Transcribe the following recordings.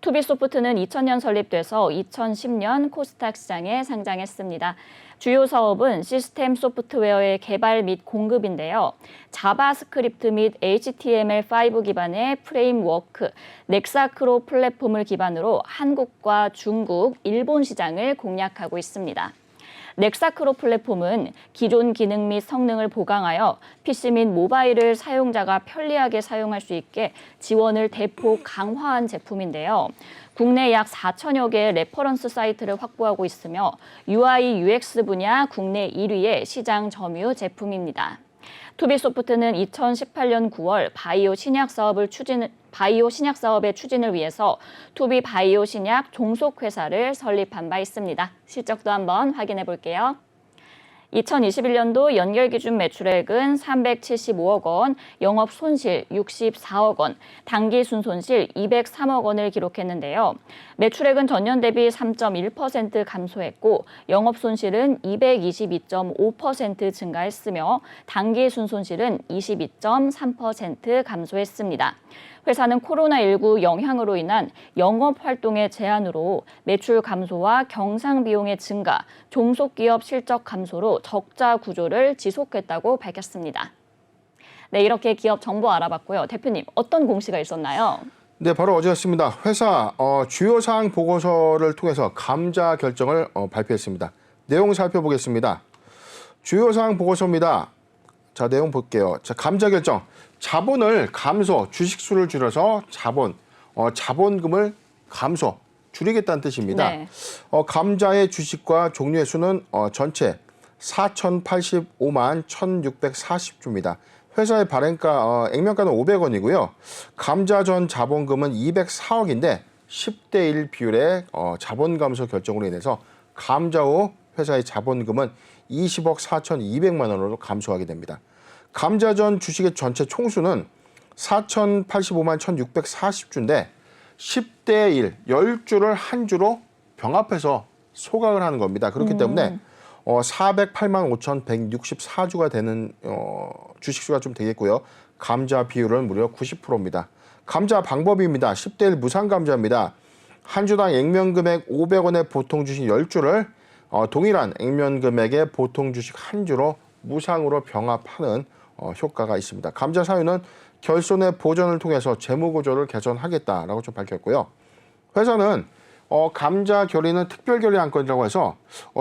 투비소프트는 2000년 설립돼서 2010년 코스닥 시장에 상장했습니다. 주요 사업은 시스템 소프트웨어의 개발 및 공급인데요. 자바스크립트 및 HTML5 기반의 프레임워크, 넥사크로 플랫폼을 기반으로 한국과 중국, 일본 시장을 공략하고 있습니다. 넥사크로 플랫폼은 기존 기능 및 성능을 보강하여 PC 및 모바일을 사용자가 편리하게 사용할 수 있게 지원을 대폭 강화한 제품인데요. 국내 약 4천여 개의 레퍼런스 사이트를 확보하고 있으며 UI, UX 분야 국내 1위의 시장 점유 제품입니다. 투비소프트는 2018년 9월 바이오 신약 사업의 추진을 위해서 투비 바이오 신약 종속회사를 설립한 바 있습니다. 실적도 한번 확인해 볼게요. 2021년도 연결 기준 매출액은 375억 원, 영업 손실 64억 원, 당기 순손실 203억 원을 기록했는데요. 매출액은 전년 대비 3.1% 감소했고 영업 손실은 222.5% 증가했으며 당기 순손실은 22.3% 감소했습니다. 회사는 코로나19 영향으로 인한 영업활동의 제한으로 매출 감소와 경상 비용의 증가, 종속기업 실적 감소로 적자 구조를 지속했다고 밝혔습니다. 네, 이렇게 기업 정보 알아봤고요. 대표님, 어떤 공시가 있었나요? 네, 바로 어제였습니다. 회사 주요 사항 보고서를 통해서 감자 결정을 발표했습니다. 내용 살펴보겠습니다. 주요 사항 보고서입니다. 자, 내용 볼게요. 자, 감자 결정. 자본을 감소, 주식수를 줄여서 자본금을 감소, 줄이겠다는 뜻입니다. 네. 감자의 주식과 종류의 수는 전체 4,085만 1,640주입니다. 회사의 발행가, 액면가는 500원이고요. 감자전 자본금은 204억인데 10대 1 비율의 자본 감소 결정으로 인해서 감자후 회사의 자본금은 20억 4,200만 원으로 감소하게 됩니다. 감자전 주식의 전체 총수는 4,085만 1,640주인데 10대 1, 10주를 한 주로 병합해서 소각을 하는 겁니다. 그렇기 때문에 408만 5,164주가 되는 주식수가 좀 되겠고요. 감자 비율은 무려 90%입니다. 감자 방법입니다. 10대 1 무상 감자입니다. 한 주당 액면 금액 500원의 보통 주식 10주를 동일한 액면 금액의 보통 주식 한 주로 무상으로 병합하는 효과가 있습니다. 감자 사유는 결손의 보전을 통해서 재무 구조를 개선하겠다라고 좀 밝혔고요. 회사는 감자 결의는 특별 결의 안건이라고 해서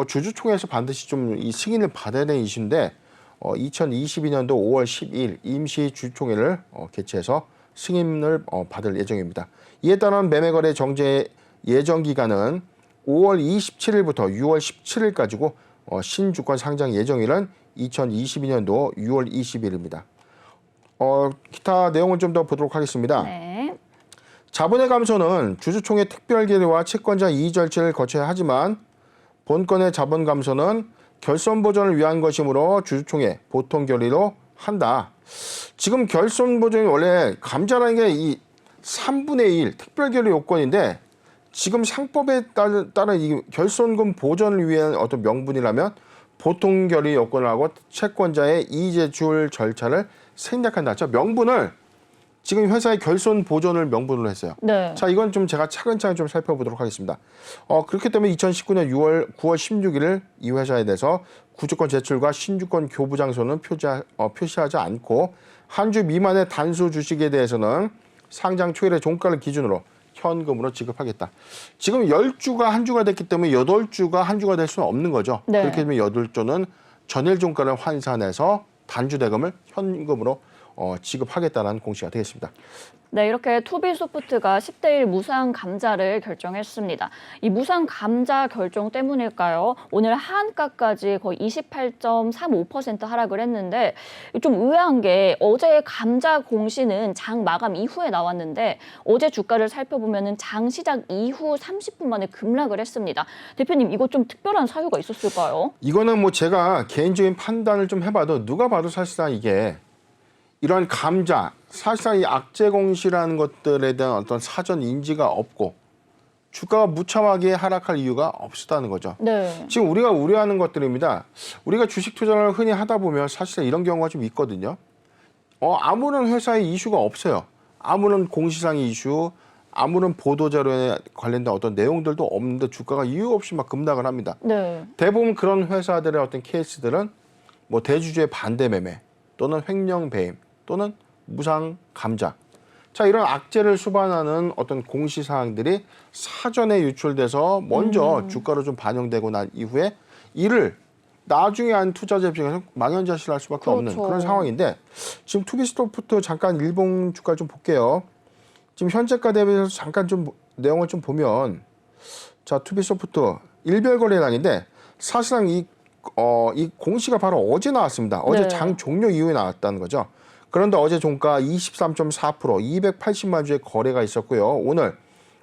주주총회에서 반드시 좀 이 승인을 받아야 되는 이슈인데 2022년도 5월 10일 임시 주총회를 개최해서 승인을 받을 예정입니다. 이에 따른 매매거래 정제 예정 기간은 5월 27일부터 6월 17일까지고 신주권 상장 예정일은 2022년도 6월 20일입니다. 기타 내용을 좀 더 보도록 하겠습니다. 네. 자본의 감소는 주주총회 특별 결의와 채권자 이의 절차를 거쳐야 하지만 본건의 자본 감소는 결손 보전을 위한 것이므로 주주총회 보통 결의로 한다. 지금 결손 보전이 원래 감자라는 게 이 3분의 1 특별 결의 요건인데 지금 상법에 따른 이 결손금 보전을 위한 어떤 명분이라면 보통 결의 요건을 하고 채권자의 이의 제출 절차를 생략한다. 자, 명분을 지금 회사의 결손 보전을 명분으로 했어요. 네. 자, 이건 좀 제가 차근차근 좀 살펴보도록 하겠습니다. 그렇기 때문에 2019년 9월 16일을 이 회사에 대해서 구주권 제출과 신주권 교부 장소는 표시하지 않고 한 주 미만의 단수 주식에 대해서는 상장 초일의 종가를 기준으로 현금으로 지급하겠다. 지금 10주가 한 주가 됐기 때문에 8주가 한 주가 될 수는 없는 거죠. 네. 그렇게 되면 8주는 전일 종가를 환산해서 단주 대금을 현금으로 지급하겠다는 공시가 되겠습니다. 네, 이렇게 투비소프트가 10대 1 무상 감자를 결정했습니다. 이 무상 감자 결정 때문일까요? 오늘 하한가까지 거의 28.35% 하락을 했는데 좀 의아한 게 어제 감자 공시는 장 마감 이후에 나왔는데 어제 주가를 살펴보면 장 시작 이후 30분 만에 급락을 했습니다. 대표님, 이거 좀 특별한 사유가 있었을까요? 이거는 뭐 제가 개인적인 판단을 좀 해봐도 누가 봐도 사실상 이게 이런 감자, 사실상 이 악재 공시라는 것들에 대한 어떤 사전 인지가 없고 주가가 무참하게 하락할 이유가 없었다는 거죠. 네. 지금 우리가 우려하는 것들입니다. 우리가 주식 투자를 흔히 하다 보면 사실 이런 경우가 좀 있거든요. 아무런 회사의 이슈가 없어요. 아무런 공시상의 이슈, 아무런 보도 자료에 관련된 어떤 내용들도 없는데 주가가 이유 없이 막 급락을 합니다. 네. 대부분 그런 회사들의 어떤 케이스들은 뭐 대주주의 반대 매매 또는 횡령 배임 또는 무상 감자. 자, 이런 악재를 수반하는 어떤 공시 사항들이 사전에 유출돼서 먼저 주가로 좀 반영되고 난 이후에 이를 나중에 한 투자자 입장에서 망연자실할 수밖에 없는 그렇죠. 그런 상황인데 지금 투비스토프트 잠깐 일봉 주가를 좀 볼게요. 지금 현재가 대비해서 잠깐 좀 내용을 좀 보면 자, 투비소프트 일별 거래량인데 사실상 이 공시가 바로 어제 나왔습니다. 어제 네. 장 종료 이후에 나왔다는 거죠. 그런데 어제 종가 23.4% 280만 주의 거래가 있었고요. 오늘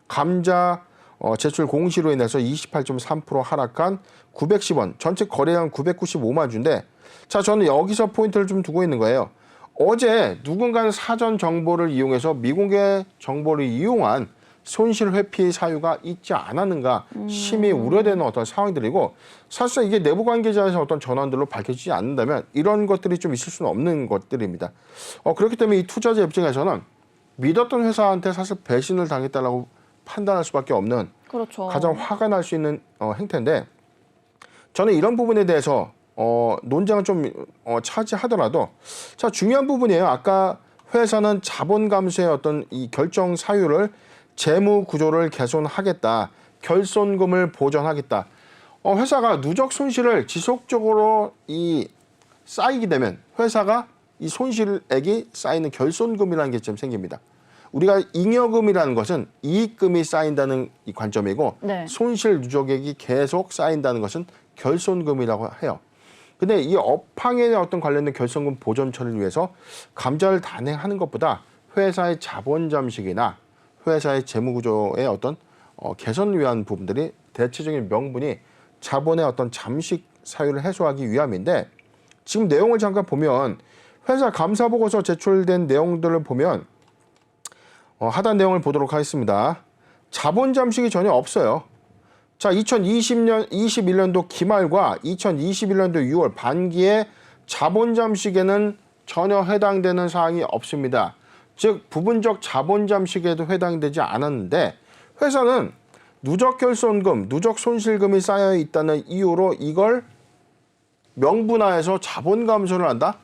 감자 제출 공시로 인해서 28.3% 하락한 910원, 전체 거래량 995만 주인데 자, 저는 여기서 포인트를 좀 두고 있는 거예요. 어제 누군가는 사전 정보를 이용해서 미공개 정보를 이용한 손실 회피 사유가 있지 않았는가 심히 우려되는 어떤 상황들이고 사실상 이게 내부 관계자에서 어떤 전환들로 밝혀지지 않는다면 이런 것들이 좀 있을 수는 없는 것들입니다. 그렇기 때문에 이 투자자 입장에서는 믿었던 회사한테 사실 배신을 당했다라고 판단할 수밖에 없는 그렇죠. 가장 화가 날 수 있는 행태인데 저는 이런 부분에 대해서 논쟁을 좀 차지하더라도 자, 중요한 부분이에요. 아까 회사는 자본 감소의 어떤 이 결정 사유를 재무 구조를 개선하겠다, 결손금을 보전하겠다. 회사가 누적 손실을 지속적으로 쌓이게 되면 회사가 이 손실액이 쌓이는 결손금이라는 게 좀 생깁니다. 우리가 잉여금이라는 것은 이익금이 쌓인다는 이 관점이고 네. 손실 누적액이 계속 쌓인다는 것은 결손금이라고 해요. 근데 이 업황에 어떤 관련된 결손금 보전 처리를 위해서 감자를 단행하는 것보다 회사의 자본 잠식이나 회사의 재무 구조의 어떤 개선을 위한 부분들이 대체적인 명분이 자본의 어떤 잠식 사유를 해소하기 위함인데 지금 내용을 잠깐 보면 회사 감사 보고서 제출된 내용들을 보면 하단 내용을 보도록 하겠습니다. 자본 잠식이 전혀 없어요. 자, 21년도 기말과 2021년도 6월 반기에 자본 잠식에는 전혀 해당되는 사항이 없습니다. 즉 부분적 자본 잠식에도 해당되지 않았는데 회사는 누적 결손금, 누적 손실금이 쌓여 있다는 이유로 이걸 명분화해서 자본 감소를 한다?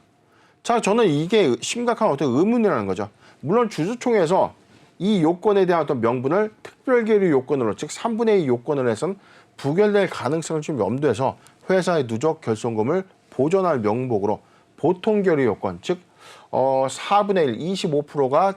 자, 저는 이게 심각한 어떤 의문이라는 거죠. 물론 주주총회에서 이 요건에 대한 어떤 명분을 특별계류 요건으로 즉 3분의 2 요건을 해선 부결될 가능성을 좀 염두해서 회사의 누적 결손금을 보전할 명목으로 보통결의 요건 즉 4분의 1, 25%가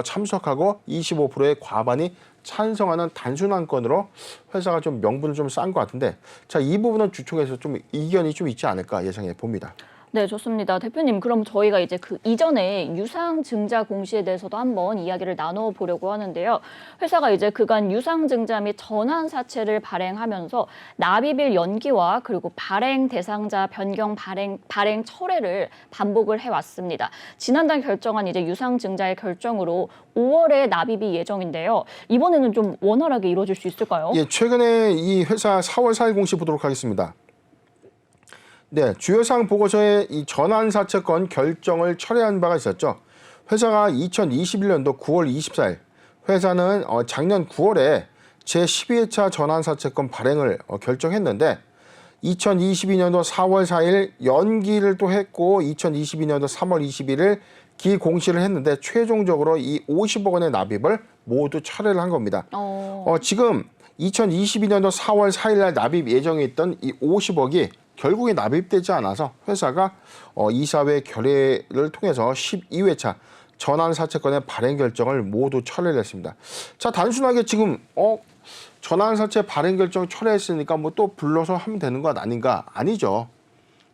참석하고 25%의 과반이 찬성하는 단순한 건으로 회사가 좀 명분을 좀 싼 것 같은데 자, 이 부분은 주총에서 좀 이견이 좀 있지 않을까 예상해 봅니다. 네, 좋습니다. 대표님, 그럼 저희가 이제 그 이전에 유상증자 공시에 대해서도 한번 이야기를 나눠보려고 하는데요. 회사가 이제 그간 유상증자 및 전환사채를 발행하면서 납입일 연기와 그리고 발행 대상자 변경 발행 철회를 반복을 해왔습니다. 지난달 결정한 이제 유상증자의 결정으로 5월에 납입이 예정인데요. 이번에는 좀 원활하게 이루어질 수 있을까요? 예, 최근에 이 회사 4월 4일 공시 보도록 하겠습니다. 네, 주요사항 보고서에 이 전환사채권 결정을 철회한 바가 있었죠. 회사가 2021년도 9월 24일, 회사는 작년 9월에 제12회차 전환사채권 발행을 결정했는데 2022년도 4월 4일 연기를 또 했고 2022년도 3월 21일 기공시를 했는데 최종적으로 이 50억 원의 납입을 모두 철회를 한 겁니다. 지금 2022년도 4월 4일 날 납입 예정에 있던 이 50억이 결국에 납입되지 않아서 회사가 이사회 결의를 통해서 12회차 전환사채권의 발행 결정을 모두 철회를 했습니다. 자, 단순하게 지금 전환사채 발행 결정 철회했으니까 뭐 또 불러서 하면 되는 것 아닌가? 아니죠.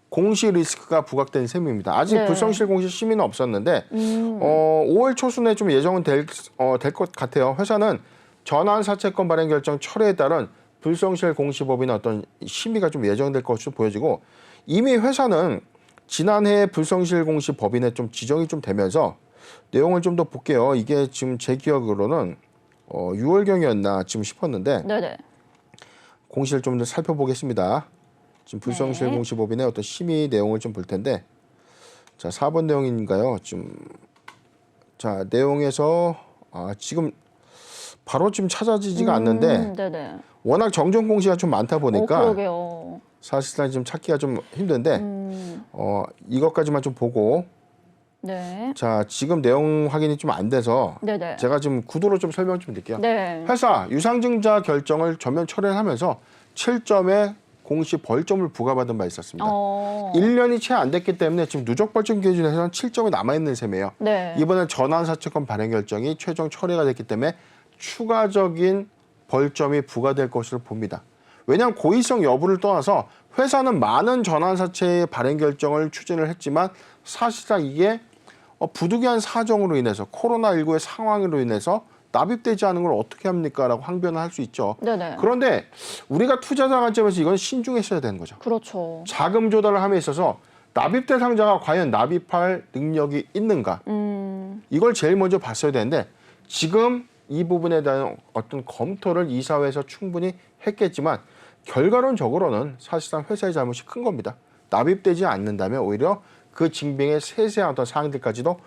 공시 리스크가 부각된 셈입니다. 아직 네. 불성실 공시 심의는 없었는데 5월 초순에 좀 예정은 될 것 같아요. 회사는 전환사채권 발행 결정 철회에 따른 불성실 공시법이나 어떤 심의가 좀 예정될 것으로 보여지고 이미 회사는 지난해 불성실 공시 법인에 좀 지정이 좀 되면서 내용을 좀 더 볼게요. 이게 지금 제 기억으로는 6월경이었나 지금 싶었는데 네네. 공시를 좀 더 살펴보겠습니다. 지금 불성실 네. 공시법인의 어떤 심의 내용을 좀 볼 텐데 자, 4번 내용인가요? 자, 내용에서 지금 바로 지금 찾아지지가 않는데 네네. 워낙 정정 공시가 좀 많다 보니까 그러게요. 사실상 지금 찾기가 좀 힘든데 이것까지만 좀 보고 네. 자 지금 내용 확인이 좀 안 돼서 네네. 제가 지금 구도로 좀 설명 좀 드릴게요. 네. 회사 유상증자 결정을 전면 철회하면서 7점의 공시 벌점을 부과받은 바 있었습니다. 1년이 채 안 됐기 때문에 지금 누적 벌점 기준에서는 7점이 남아있는 셈이에요. 네. 이번에 전환사채권 발행 결정이 최종 철회가 됐기 때문에 추가적인 벌점이 부과될 것으로 봅니다. 왜냐하면 고의성 여부를 떠나서 회사는 많은 전환사채 발행 결정을 추진을 했지만 사실상 이게 부득이한 사정으로 인해서 코로나19의 상황으로 인해서 납입되지 않은 걸 어떻게 합니까? 라고 항변을 할 수 있죠. 네네. 그런데 우리가 투자자 관점에서 이건 신중했어야 되는 거죠. 그렇죠. 자금 조달을 함에 있어서 납입 대상자가 과연 납입할 능력이 있는가? 이걸 제일 먼저 봤어야 되는데 지금 이 부분에 대한 어떤 검토를 이사회에서 충분히 했겠지만 결과론적으로는 사실상 회사의 잘못이 큰 겁니다. 납입되지 않는다면 오히려 그 징빙의 세세한 어떤 사항들까지도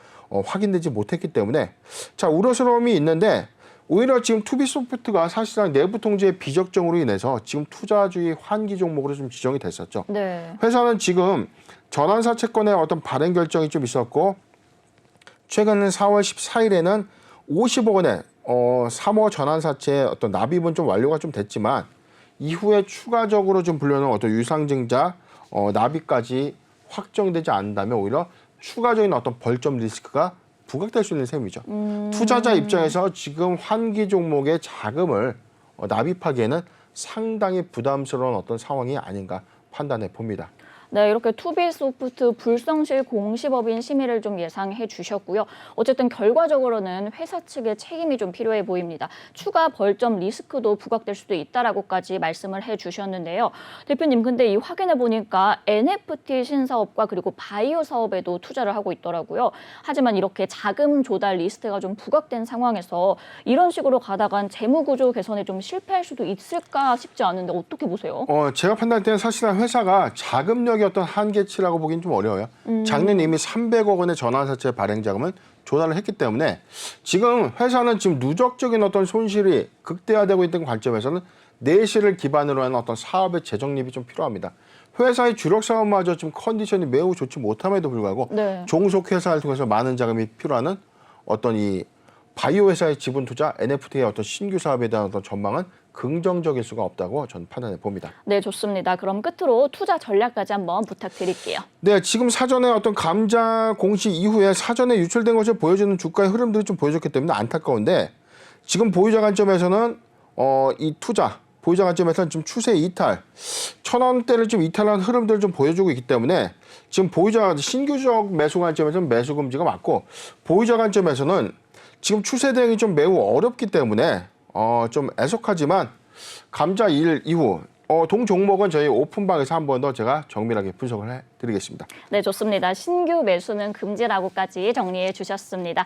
확인되지 못했기 때문에 자 우려스러움이 있는데 오히려 지금 투비소프트가 사실상 내부 통제의 비적정으로 인해서 지금 투자주의 환기 종목으로 좀 지정이 됐었죠. 네. 회사는 지금 전환사채권의 어떤 발행 결정이 좀 있었고 최근 4월 14일에는 50억 원의 3호 전환사채의 어떤 납입은 좀 완료가 좀 됐지만 이후에 추가적으로 좀 불려놓은 어떤 유상증자 납입까지 확정되지 않는다면 오히려 추가적인 어떤 벌점 리스크가 부각될 수 있는 셈이죠. 투자자 입장에서 지금 환기 종목의 자금을 납입하기에는 상당히 부담스러운 어떤 상황이 아닌가 판단해 봅니다. 네, 이렇게 투비소프트 불성실 공시법인 심의를 좀 예상해 주셨고요. 어쨌든 결과적으로는 회사 측의 책임이 좀 필요해 보입니다. 추가 벌점 리스크도 부각될 수도 있다라고까지 말씀을 해 주셨는데요. 대표님, 근데 이 확인해 보니까 NFT 신사업과 그리고 바이오 사업에도 투자를 하고 있더라고요. 하지만 이렇게 자금 조달 리스트가 좀 부각된 상황에서 이런 식으로 가다간 재무 구조 개선에 좀 실패할 수도 있을까 싶지 않은데 어떻게 보세요? 제가 판단할 때는 사실은 회사가 자금력이 어떤 한계치라고 보기는 좀 어려워요. 작년에 이미 300억 원의 전환사채 발행 자금을 조달을 했기 때문에 지금 회사는 지금 누적적인 어떤 손실이 극대화되고 있는 관점에서는 내실을 기반으로 하는 어떤 사업의 재정립이 좀 필요합니다. 회사의 주력 사업마저 지금 컨디션이 매우 좋지 못함에도 불구하고 네. 종속회사를 통해서 많은 자금이 필요하는 어떤 이 바이오 회사의 지분 투자, NFT의 어떤 신규 사업에 대한 어떤 전망은 긍정적일 수가 없다고 저는 판단해 봅니다. 네, 좋습니다. 그럼 끝으로 투자 전략까지 한번 부탁드릴게요. 네, 지금 사전에 어떤 감자 공시 이후에 사전에 유출된 것을 보여주는 주가의 흐름들이 좀 보여줬기 때문에 안타까운데 지금 보유자 관점에서는 이 투자 보유자 관점에서는 지금 추세 이탈, 1,000원대를 좀 이탈한 흐름들을 좀 보여주고 있기 때문에 지금 보유자 신규적 매수 관점에서는 매수 금지가 맞고 보유자 관점에서는 지금 추세 대응이 좀 매우 어렵기 때문에 좀 애석하지만 감자 1 이후 동 종목은 저희 오픈방에서 한 번 더 제가 정밀하게 분석을 해드리겠습니다. 네, 좋습니다. 신규 매수는 금지라고까지 정리해 주셨습니다.